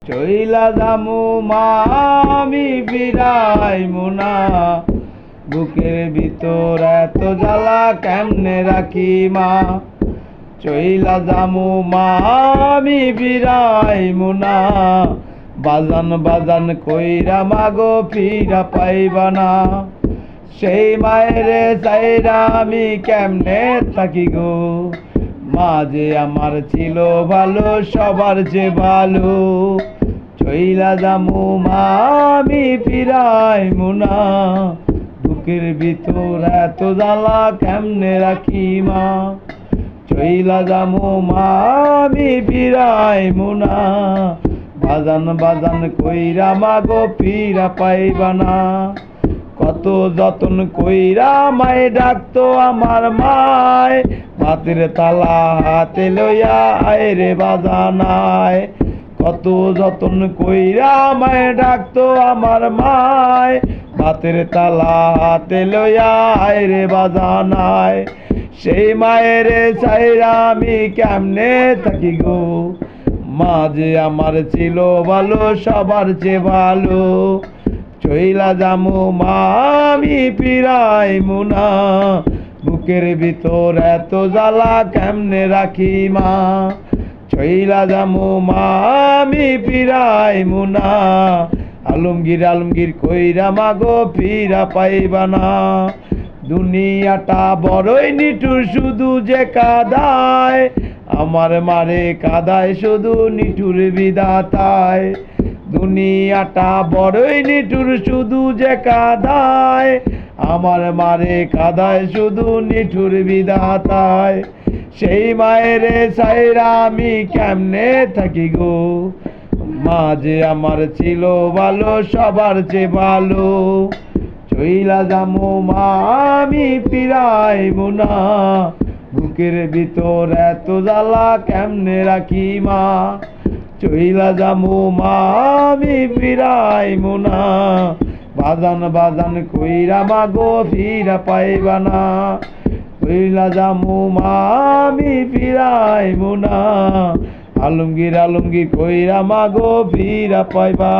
চইলা যামু মা আমি ফিরাইমু না, বুকের ভিতর এত জ্বালা কেমনে রাখি মা। চইলা যামু মা আমি ফিরাইমু না, বাজান বাজান কইরা মাগো ফিরা পাইবা না। সেই মায়েরে চাইরা আমি কেমনে থাকি গো, মা যে আমার ছিল ভালো সবার যে ভালো। চইলা যামু মা আমি ফিরাইমু না, বুকের ভিতর এত জ্বালা কেমনে রাখি মা। চইলা যামু মা আমি ফিরাইমু না, বাজান বাজান কইরা মাগো ফিরা পাইবা না। কত যতন কইরা মায়ে ডাকতো আমার মায়, ভাতের তালা হাতে লইয়া আয় রে বাজানায়। কত যতন কইরা মায়ে ডাকতো আমার মায়, ভাতের তালা হাতে লইয়া আয় রে বাজানায়। সেই মায়ের চাইরা আমি কেমনে থাকি গো, মা যে আমার ছিল ভালো সবার চেয়ে ভালো। চইলা যামু মা আমি ফিরাইমু না, বুকের ভিতর এত জ্বালা কেমনে রাখি মা। চইলা যামু মা আমি ফিরাইমু না, আলমগীর আলমগীর কইরা মাগো ফিরা পাইবা না। দুনিয়াটা বড়ই নিঠুর শুধু যে কাদায়, আমার মারে কাদায় শুধু নিঠুর বিধাতায়। দুনিয়াটা বড়ই নিঠুর শুধু যে কাদায়, আমার মারে কাদায় শুধু নিঠুর বিধাতায়। সেই মায়েরে চাইরা আমি কেমনে থাকি গো, মা যে আমার ছিল ভালো সবার চেয়ে ভালো। চইলা যামু মা আমি ফিরাইমু না, বুকের ভিতর এত জ্বালা কেমনে রাখি মা। চইলা যামু মা আমি ফিরাইমু না, বাজান বাজান কইরা মাগো ফিরা পাইবা না। চইলা যামু মা আমি ফিরাইমু না, আলমগীর আলমগীর কইরা মাগো ফিরা পাইবা।